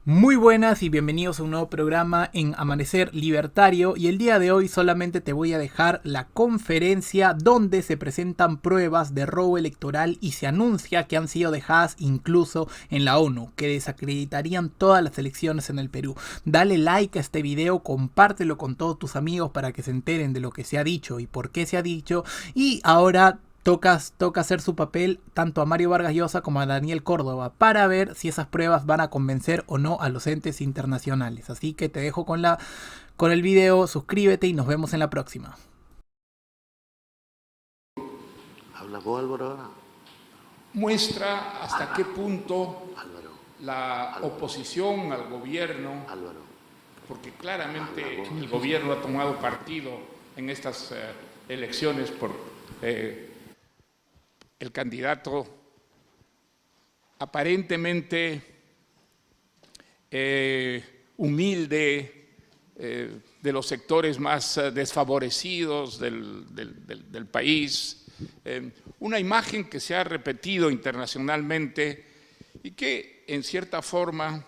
Muy buenas y bienvenidos a un nuevo programa en Amanecer Libertario, y el día de hoy solamente te voy a dejar la conferencia donde se presentan pruebas de robo electoral y se anuncia que han sido dejadas incluso en la ONU, que desacreditarían todas las elecciones en el Perú. Dale like a este video, compártelo con todos tus amigos para que se enteren de lo que se ha dicho y por qué se ha dicho. Y ahora toca hacer su papel tanto a Mario Vargas Llosa como a Daniel Córdoba para ver si esas pruebas van a convencer o no a los entes internacionales. Así que te dejo con el video, suscríbete y nos vemos en la próxima. ¿Habla vos, Álvaro, ahora? Muestra hasta qué punto Álvaro, la oposición al gobierno, Álvaro. porque claramente el gobierno ha tomado partido en estas elecciones por el candidato aparentemente humilde de los sectores más desfavorecidos del país, una imagen que se ha repetido internacionalmente y que en cierta forma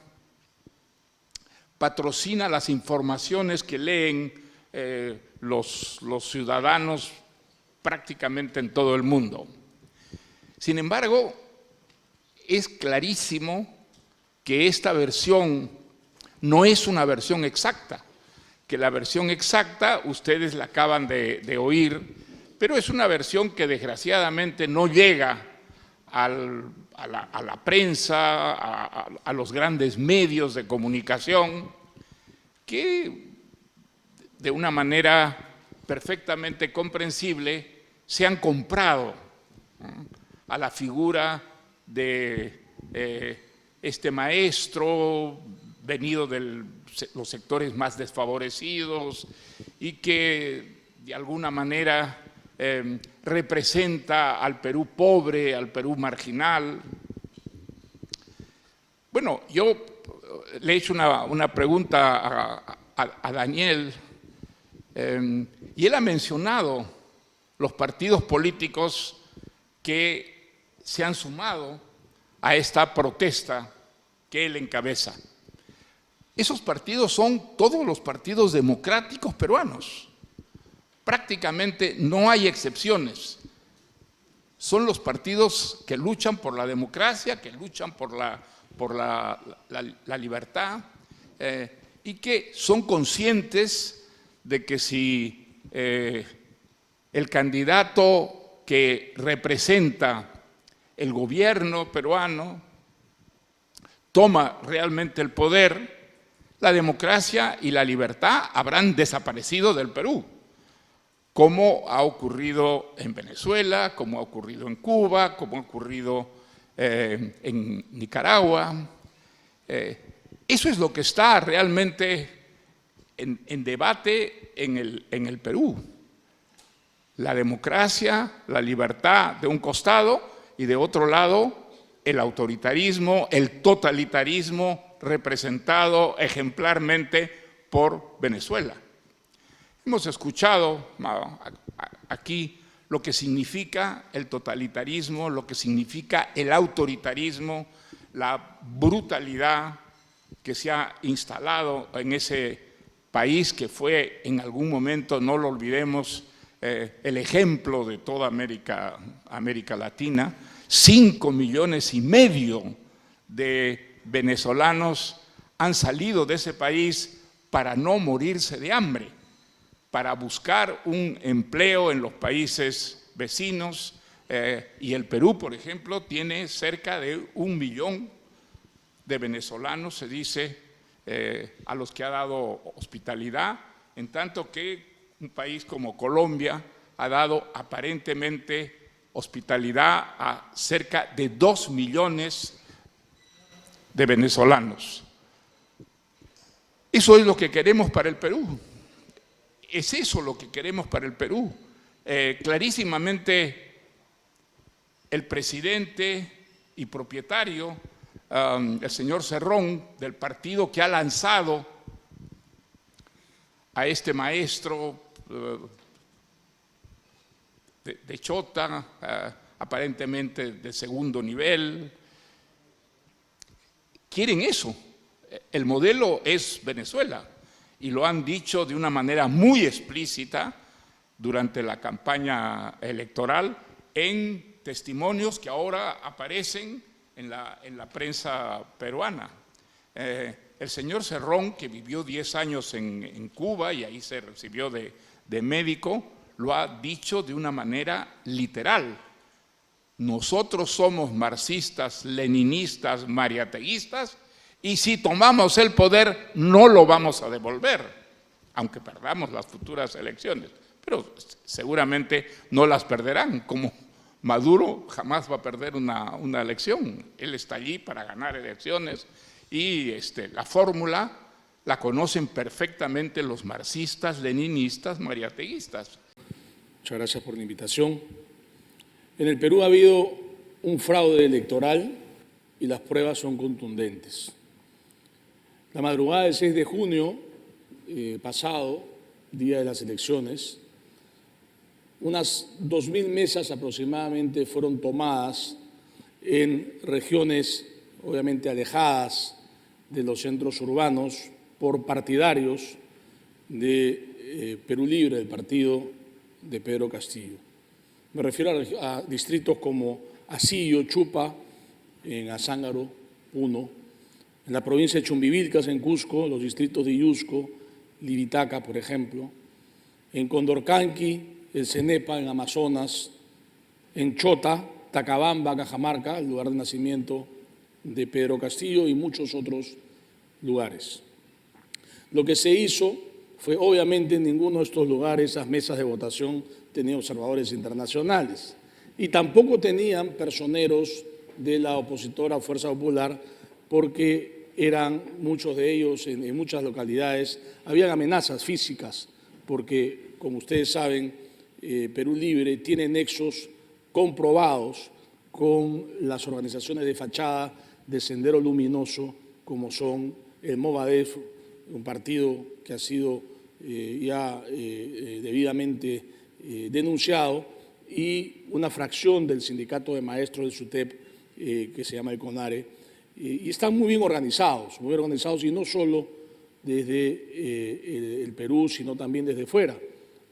patrocina las informaciones que leen los ciudadanos prácticamente en todo el mundo. Sin embargo, es clarísimo que esta versión no es una versión exacta, que la versión exacta ustedes la acaban de oír, pero es una versión que desgraciadamente no llega a la prensa, a los grandes medios de comunicación, que de una manera perfectamente comprensible se han comprado a la figura de este maestro venido de los sectores más desfavorecidos y que de alguna manera representa al Perú pobre, al Perú marginal. Bueno, yo le he hecho una pregunta a Daniel y él ha mencionado los partidos políticos que se han sumado a esta protesta que él encabeza. Esos partidos son todos los partidos democráticos peruanos. Prácticamente no hay excepciones. Son los partidos que luchan por la democracia, que luchan por la libertad y que son conscientes de que si el candidato que representa el gobierno peruano toma realmente el poder, la democracia y la libertad habrán desaparecido del Perú, como ha ocurrido en Venezuela, como ha ocurrido en Cuba, como ha ocurrido en Nicaragua. Eso es lo que está realmente en debate en el Perú. La democracia, la libertad de un costado y de otro lado el autoritarismo, el totalitarismo representado ejemplarmente por Venezuela. Hemos escuchado aquí lo que significa el totalitarismo, lo que significa el autoritarismo, la brutalidad que se ha instalado en ese país que fue en algún momento, no lo olvidemos, el ejemplo de toda América Latina. 5,5 millones de venezolanos han salido de ese país para no morirse de hambre, para buscar un empleo en los países vecinos, y el Perú, por ejemplo, tiene cerca de 1 millón de venezolanos, se dice, a los que ha dado hospitalidad, en tanto que un país como Colombia ha dado aparentemente hospitalidad a cerca de 2 millones de venezolanos. Eso es lo que queremos para el Perú. Es eso lo que queremos para el Perú. Clarísimamente el presidente y propietario, el señor Cerrón, del partido que ha lanzado a este maestro de chota, aparentemente de segundo nivel, quieren eso. el modelo es Venezuela, y lo han dicho de una manera muy explícita durante la campaña electoral en testimonios que ahora aparecen en la prensa peruana. El señor Cerrón, que vivió 10 años en Cuba y ahí se recibió de médico, lo ha dicho de una manera literal. Nosotros somos marxistas, leninistas, mariateístas, y si tomamos el poder no lo vamos a devolver, aunque perdamos las futuras elecciones. Pero seguramente no las perderán, como Maduro jamás va a perder una elección. Él está allí para ganar elecciones y la fórmula la conocen perfectamente los marxistas, leninistas, mariateístas. Muchas gracias por la invitación. En el Perú ha habido un fraude electoral y las pruebas son contundentes. La madrugada del 6 de junio pasado, día de las elecciones, unas 2.000 mesas aproximadamente fueron tomadas en regiones obviamente alejadas de los centros urbanos por partidarios de Perú Libre, del partido de Pedro Castillo. Me refiero a distritos como Asillo, Chupa, en Azángaro, Puno, en la provincia de Chumbivilcas, en Cusco, los distritos de Iusco, Libitaca, por ejemplo, en Condorcanqui, el Cenepa, en Amazonas, en Chota, Tacabamba, Cajamarca, el lugar de nacimiento de Pedro Castillo, y muchos otros lugares. Lo que se hizo fue, obviamente, en ninguno de estos lugares, esas mesas de votación tenían observadores internacionales y tampoco tenían personeros de la opositora Fuerza Popular, porque eran muchos de ellos, en muchas localidades, habían amenazas físicas, porque, como ustedes saben, Perú Libre tiene nexos comprobados con las organizaciones de fachada de Sendero Luminoso, como son el Movadef, un partido que ha sido debidamente denunciado, y una fracción del sindicato de maestros del SUTEP que se llama el CONARE, y están muy bien organizados, y no solo desde el Perú, sino también desde fuera.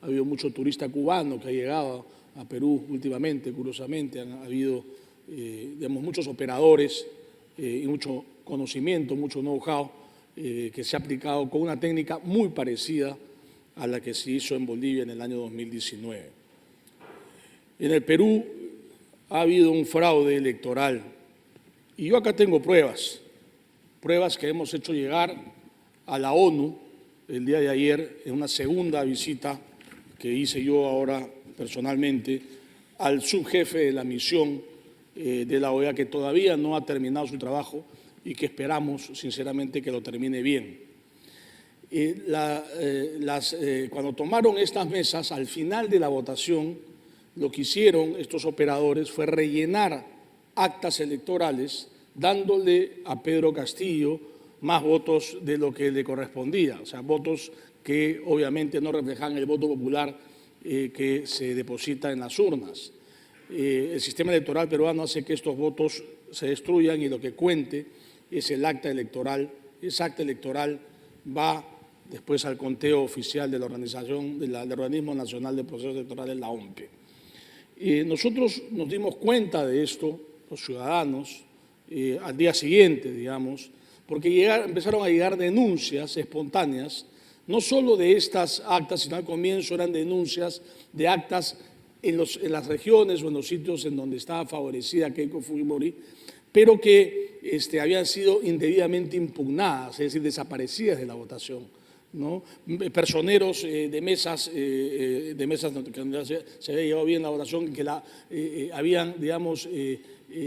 Ha habido mucho turista cubano que ha llegado a Perú últimamente, curiosamente. Ha habido muchos operadores y mucho conocimiento, mucho know-how que se ha aplicado con una técnica muy parecida a la que se hizo en Bolivia en el año 2019. En el Perú ha habido un fraude electoral y yo acá tengo pruebas que hemos hecho llegar a la ONU el día de ayer en una segunda visita que hice yo ahora personalmente al subjefe de la misión de la OEA, que todavía no ha terminado su trabajo y que esperamos sinceramente que lo termine bien. Cuando tomaron estas mesas, al final de la votación, lo que hicieron estos operadores fue rellenar actas electorales dándole a Pedro Castillo más votos de lo que le correspondía, o sea, votos que obviamente no reflejan el voto popular que se deposita en las urnas. El sistema electoral peruano hace que estos votos se destruyan y lo que cuente es el acta electoral. Ese acta electoral va después al conteo oficial de la organización, del Organismo Nacional de Procesos Electorales, la OMPE. Nosotros nos dimos cuenta de esto, los ciudadanos, al día siguiente, digamos, porque empezaron a llegar denuncias espontáneas, no solo de estas actas, sino al comienzo eran denuncias de actas en las regiones o en los sitios en donde estaba favorecida Keiko Fujimori, pero que habían sido indebidamente impugnadas, es decir, desaparecidas de la votación, ¿no? Personeros de mesas donde se había llevado bien la votación, que habían, digamos,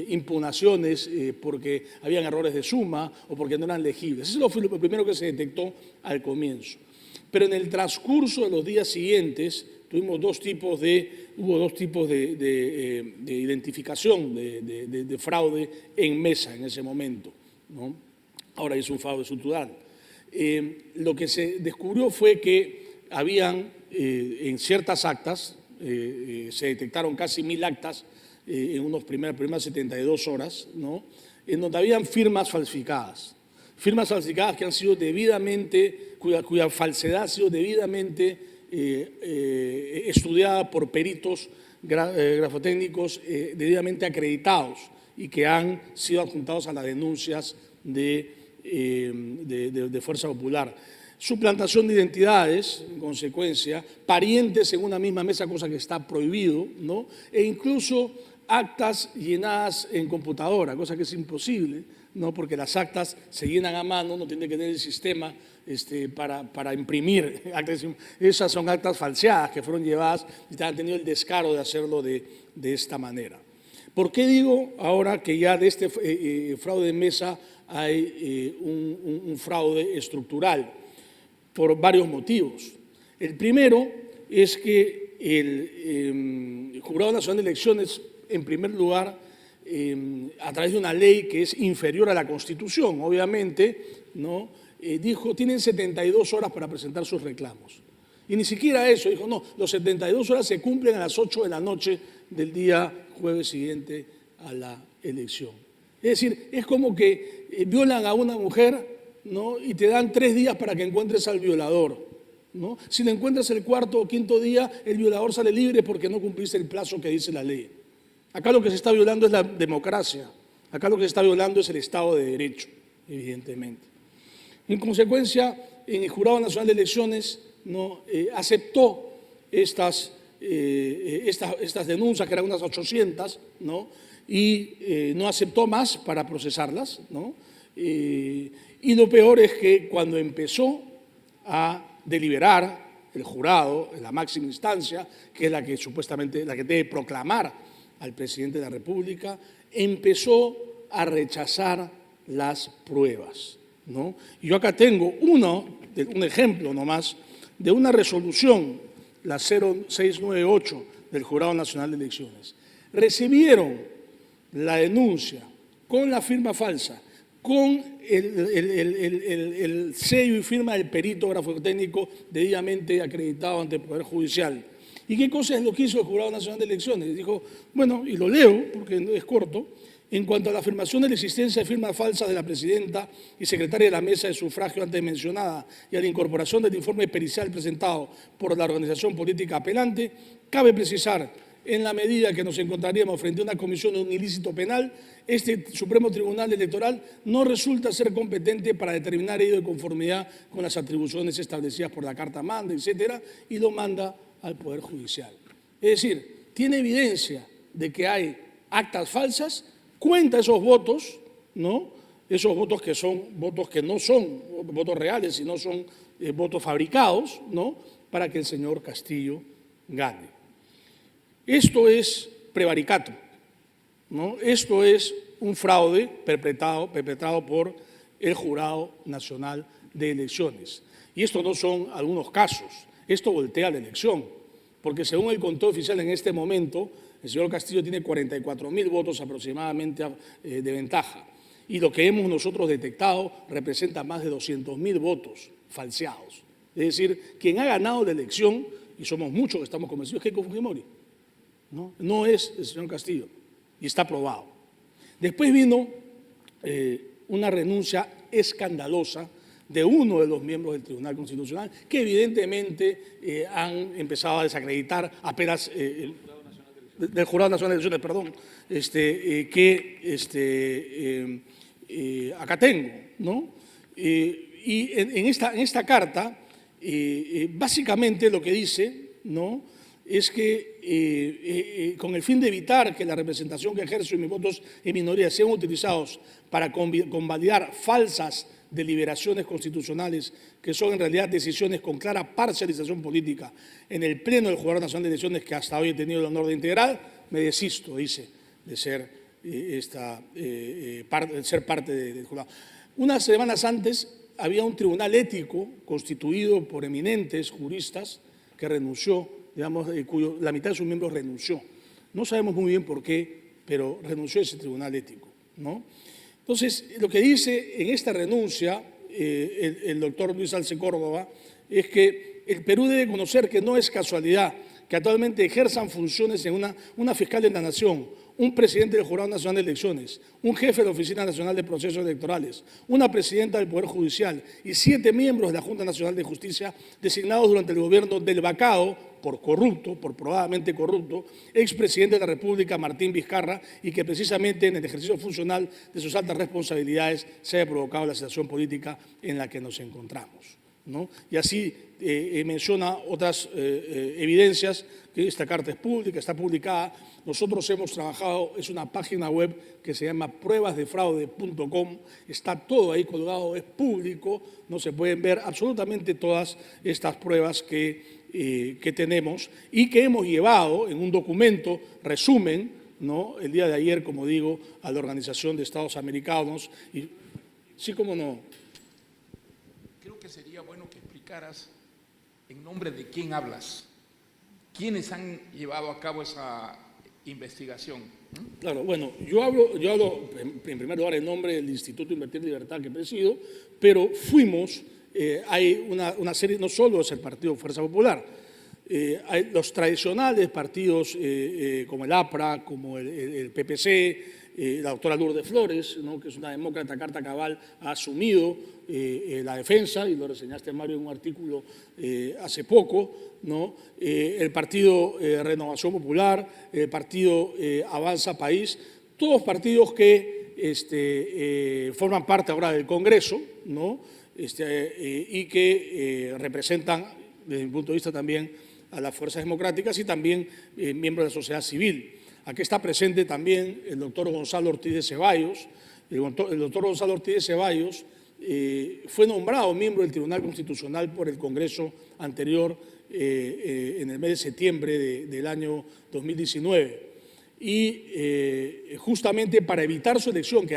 impugnaciones porque habían errores de suma o porque no eran legibles. Eso fue lo primero que se detectó al comienzo. Pero en el transcurso de los días siguientes hubo dos tipos de identificación de fraude en mesa en ese momento, ¿no? Ahora es un fraude estructural. Lo que se descubrió fue que habían en ciertas actas, se detectaron casi 1.000 actas en primeras 72 horas, ¿no?, en donde habían firmas falsificadas. firmas falsificadas que han sido debidamente, cuya falsedad ha sido debidamente estudiada por peritos grafotécnicos debidamente acreditados y que han sido adjuntados a las denuncias de Fuerza Popular. Suplantación de identidades, en consecuencia, parientes en una misma mesa, cosa que está prohibido, ¿no? E incluso actas llenadas en computadora, cosa que es imposible, ¿no? Porque las actas se llenan a mano, no tiene que tener el sistema para imprimir actas. Esas son actas falseadas que fueron llevadas y han tenido el descaro de hacerlo de esta manera. ¿Por qué digo ahora que ya de este fraude de mesa hay un fraude estructural? Por varios motivos. El primero es que el Jurado Nacional de Elecciones, en primer lugar, a través de una ley que es inferior a la Constitución, obviamente, ¿no? Dijo, tienen 72 horas para presentar sus reclamos. Y ni siquiera eso, dijo, no, los 72 horas se cumplen a las 8 de la noche del día jueves siguiente a la elección. Es decir, es como que violan a una mujer, ¿no? Y te dan 3 días para que encuentres al violador, ¿no? Si lo encuentras el 4º o 5º día, el violador sale libre porque no cumpliste el plazo que dice la ley. Acá lo que se está violando es la democracia, acá lo que se está violando es el Estado de Derecho, evidentemente. En consecuencia, en el Jurado Nacional de Elecciones, ¿no? Aceptó estas denuncias, que eran unas 800, ¿no? Y no aceptó más para procesarlas, ¿no? Y lo peor es que cuando empezó a deliberar el jurado, en la máxima instancia, que es la que supuestamente la que debe proclamar al presidente de la República, empezó a rechazar las pruebas, ¿no? Y yo acá tengo un ejemplo nomás de una resolución, la 0698 del Jurado Nacional de Elecciones. Recibieron la denuncia con la firma falsa, con el sello y firma del perito grafotécnico debidamente acreditado ante el Poder Judicial. ¿Y qué cosa es lo que hizo el Jurado Nacional de Elecciones? Dijo, bueno, y lo leo porque es corto, en cuanto a la afirmación de la existencia de firmas falsas de la presidenta y secretaria de la mesa de sufragio antes mencionada y a la incorporación del informe pericial presentado por la organización política apelante, cabe precisar, en la medida que nos encontraríamos frente a una comisión de un ilícito penal, este Supremo Tribunal Electoral no resulta ser competente para determinar ello de conformidad con las atribuciones establecidas por la Carta Magna, etcétera, y lo manda al Poder Judicial. Es decir, tiene evidencia de que hay actas falsas, cuenta esos votos, ¿no? Esos votos que son votos que no son votos reales, sino son votos fabricados, ¿no? Para que el señor Castillo gane. Esto es prevaricato, ¿no? Esto es un fraude perpetrado por el Jurado Nacional de Elecciones. Y estos no son algunos casos, esto voltea la elección, porque según el conteo oficial en este momento, el señor Castillo tiene 44.000 votos aproximadamente de ventaja. Y lo que hemos nosotros detectado representa más de 200.000 votos falseados. Es decir, quien ha ganado la elección, y somos muchos que estamos convencidos, es Keiko Fujimori. No es el señor Castillo, y está probado. Después vino una renuncia escandalosa de uno de los miembros del Tribunal Constitucional, que evidentemente han empezado a desacreditar apenas del Jurado Nacional de Elecciones, perdón, acá tengo, ¿no? Y en esta carta, básicamente lo que dice, ¿no?, es que con el fin de evitar que la representación que ejerzo y mis votos en minoría sean utilizados para convalidar falsas deliberaciones constitucionales que son en realidad decisiones con clara parcialización política en el Pleno del Jurado Nacional de Elecciones que hasta hoy he tenido el honor de integrar, me desisto, dice, de ser, parte del jurado. Unas semanas antes había un tribunal ético constituido por eminentes juristas que renunció, digamos, la mitad de sus miembros renunció. No sabemos muy bien por qué, pero renunció ese tribunal ético, ¿no? Entonces, lo que dice en esta renuncia el doctor Luis Alce Córdoba es que el Perú debe conocer que no es casualidad que actualmente ejerzan funciones en una fiscal de la Nación un presidente del Jurado Nacional de Elecciones, un jefe de la Oficina Nacional de Procesos Electorales, una presidenta del Poder Judicial y 7 miembros de la Junta Nacional de Justicia designados durante el gobierno del vacado por corrupto, por probadamente corrupto, expresidente de la República, Martín Vizcarra, y que precisamente en el ejercicio funcional de sus altas responsabilidades se haya provocado la situación política en la que nos encontramos, ¿no? Y así menciona otras evidencias, que esta carta es pública, está publicada. Nosotros hemos trabajado, es una página web que se llama pruebasdefraude.com, está todo ahí colgado, es público, no se pueden ver absolutamente todas estas pruebas que tenemos y que hemos llevado en un documento, resumen, ¿no? El día de ayer, como digo, a la Organización de Estados Americanos. Y, sí, cómo no. Creo que sería bueno que explicaras en nombre de quién hablas, quiénes han llevado a cabo esa investigación. Claro, bueno, yo hablo en primer lugar en nombre del Instituto Invertir Libertad que presido, pero fuimos, hay una serie, no solo es el Partido Fuerza Popular, hay los tradicionales partidos como el APRA, como el PPC, la doctora Lourdes Flores, ¿no?, que es una demócrata carta cabal, ha asumido la defensa, y lo reseñaste, Mario, en un artículo hace poco, ¿no? El Partido Renovación Popular, el Partido Avanza País, todos partidos que forman parte ahora del Congreso, ¿no? Y que representan, desde mi punto de vista también, a las fuerzas democráticas y también miembros de la sociedad civil. Aquí está presente también el doctor Gonzalo Ortiz de Ceballos. El doctor Gonzalo Ortiz de Ceballos fue nombrado miembro del Tribunal Constitucional por el Congreso anterior en el mes de septiembre del año 2019. Y justamente para evitar su elección, que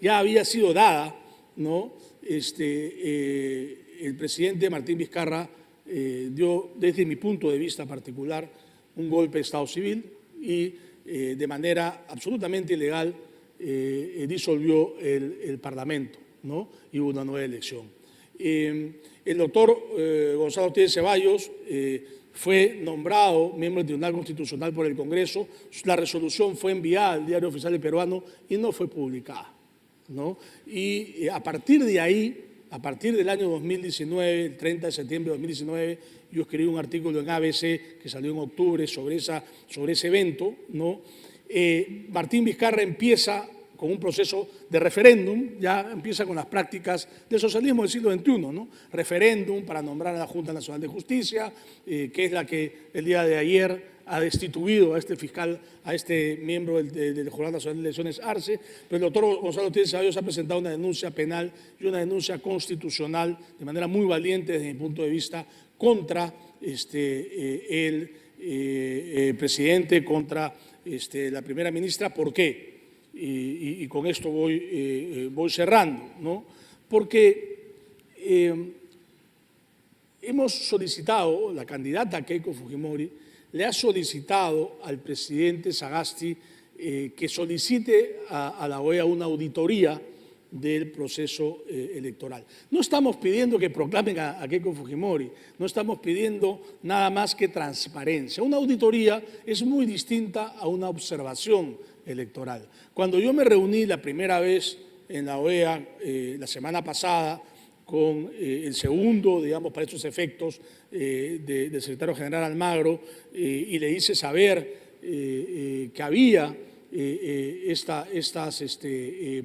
ya había sido dada, ¿no?, el presidente Martín Vizcarra dio, desde mi punto de vista particular, un golpe de Estado civil y de manera absolutamente ilegal disolvió el Parlamento, ¿no?, y hubo una nueva elección. El doctor Gonzalo Ortiz de Ceballos fue nombrado miembro del Tribunal Constitucional por el Congreso. La resolución fue enviada al Diario Oficial Peruano y no fue publicada, ¿no? Y a partir de ahí, a partir del año 2019, el 30 de septiembre de 2019, yo escribí un artículo en ABC que salió en octubre sobre ese evento, ¿no? Martín Vizcarra empieza con un proceso de referéndum, ya empieza con las prácticas del socialismo del siglo XXI, ¿no? Referéndum para nombrar a la Junta Nacional de Justicia, que es la que el día de ayer ha destituido a este fiscal, a este miembro del Jurado Nacional de Elecciones, Arce, pero el doctor Gonzalo Ortiz de Ceballos ha presentado una denuncia penal y una denuncia constitucional de manera muy valiente desde mi punto de vista contra el presidente, contra la primera ministra. ¿Por qué? Y con esto voy cerrando, ¿no? Porque hemos solicitado, la candidata Keiko Fujimori le ha solicitado al presidente Sagasti que solicite a la OEA una auditoría del proceso electoral. No estamos pidiendo que proclamen a Keiko Fujimori, no estamos pidiendo nada más que transparencia. Una auditoría es muy distinta a una observación electoral. Cuando yo me reuní la primera vez en la OEA la semana pasada con el segundo, digamos, para estos efectos, del secretario general Almagro, y le hice saber que había estas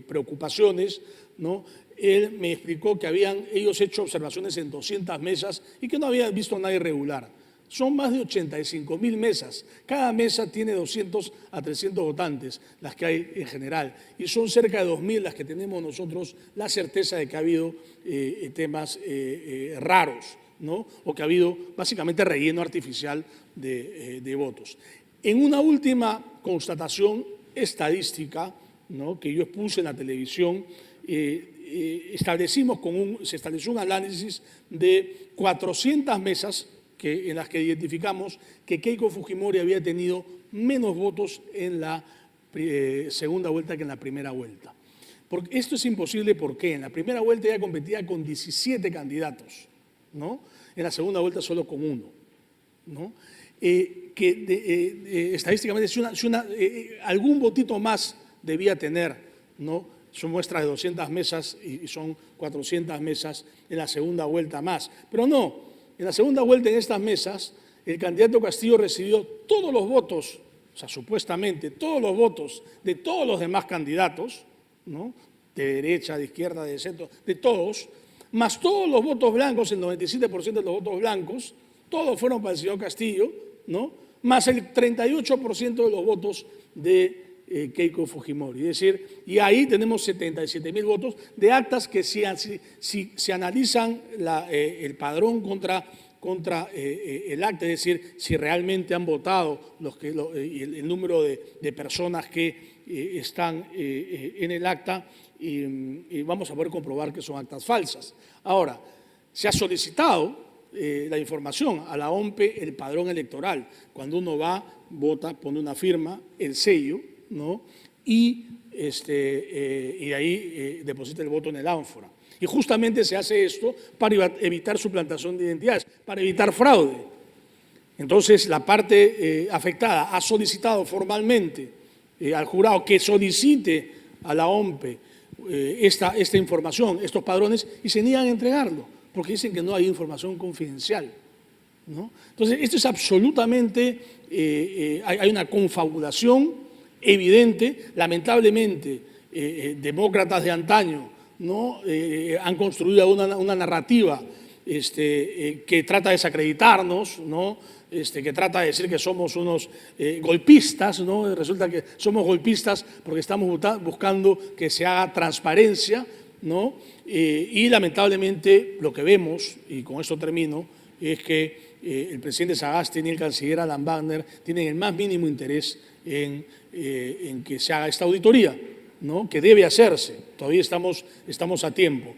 preocupaciones, ¿no? Él me explicó que habían ellos hecho observaciones en 200 mesas y que no habían visto nada irregular. Son más de 85.000 mesas. Cada mesa tiene 200 a 300 votantes, las que hay en general. Y son cerca de 2.000 las que tenemos nosotros la certeza de que ha habido temas raros, ¿no? O que ha habido básicamente relleno artificial de votos. En una última constatación estadística, ¿no?, que yo expuse en la televisión, se estableció un análisis de 400 mesas en las que identificamos que Keiko Fujimori había tenido menos votos en la segunda vuelta que en la primera vuelta. Porque esto es imposible porque en la primera vuelta ella competía con 17 candidatos, ¿no? En la segunda vuelta solo con uno, ¿no? estadísticamente si algún votito más debía tener, ¿no? Son muestras de 200 mesas y son 400 mesas en la segunda vuelta más. Pero no, en la segunda vuelta en estas mesas, el candidato Castillo recibió todos los votos, o sea, supuestamente todos los votos de todos los demás candidatos, ¿no? De derecha, de izquierda, de centro, de todos, más todos los votos blancos, el 97% de los votos blancos, todos fueron para el señor Castillo, ¿no? Más el 38% de los votos de Keiko Fujimori. Es decir, y ahí tenemos 77.000 votos de actas que si se analizan el padrón contra el acta, es decir, si realmente han votado el número de personas que están en el acta, y vamos a poder comprobar que son actas falsas. Ahora, se ha solicitado la información a la OMPE, el padrón electoral. Cuando uno va, vota, pone una firma, el sello, ¿no? Y ahí deposita el voto en el ánfora. Y justamente se hace esto para evitar suplantación de identidades, para evitar fraude. Entonces, la parte afectada ha solicitado formalmente al jurado que solicite a la OMPE esta información, estos padrones, y se niegan a entregarlo, porque dicen que no hay información confidencial, ¿no? Entonces, esto es absolutamente, hay una confabulación evidente. Lamentablemente, demócratas de antaño, ¿no? Han construido una narrativa que trata de desacreditarnos, ¿no? Que trata de decir que somos unos golpistas, ¿no? Resulta que somos golpistas porque estamos buscando que se haga transparencia, ¿no? Y lamentablemente lo que vemos, y con esto termino, es que el presidente Sagasti y el canciller Alan Wagner tienen el más mínimo interés en que se haga esta auditoría, ¿no? Que debe hacerse. Todavía estamos a tiempo.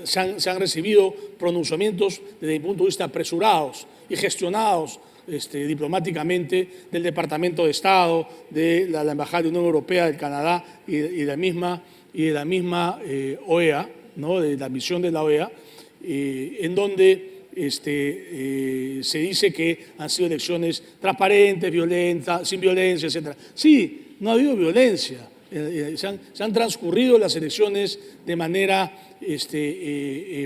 Se han recibido pronunciamientos desde mi punto de vista apresurados y gestionados diplomáticamente del Departamento de Estado, de la Embajada de la Unión Europea, del Canadá y de la misma OEA, ¿no? De la misión de la OEA, en donde se dice que han sido elecciones transparentes, violentas, sin violencia, etc. Sí, no ha habido violencia. Se han transcurrido las elecciones de manera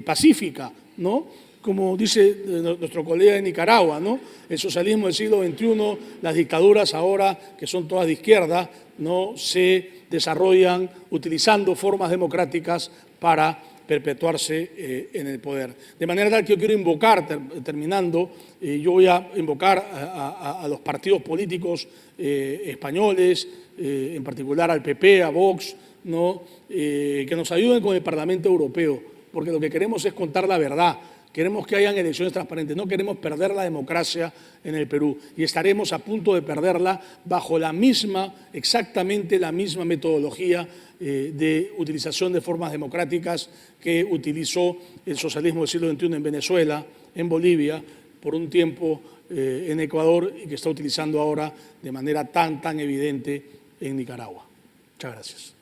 pacífica, ¿no? Como dice nuestro colega de Nicaragua, ¿no? El socialismo del siglo XXI, las dictaduras ahora, que son todas de izquierda, ¿no? Se desarrollan utilizando formas democráticas para perpetuarse en el poder. De manera tal que yo quiero invocar, terminando, yo voy a invocar a los partidos políticos españoles, en particular al PP, a Vox, ¿no? Que nos ayuden con el Parlamento Europeo, porque lo que queremos es contar la verdad. Queremos que hayan elecciones transparentes, no queremos perder la democracia en el Perú, y estaremos a punto de perderla bajo exactamente la misma metodología de utilización de formas democráticas que utilizó el socialismo del siglo XXI en Venezuela, en Bolivia, por un tiempo en Ecuador, y que está utilizando ahora de manera tan evidente en Nicaragua. Muchas gracias.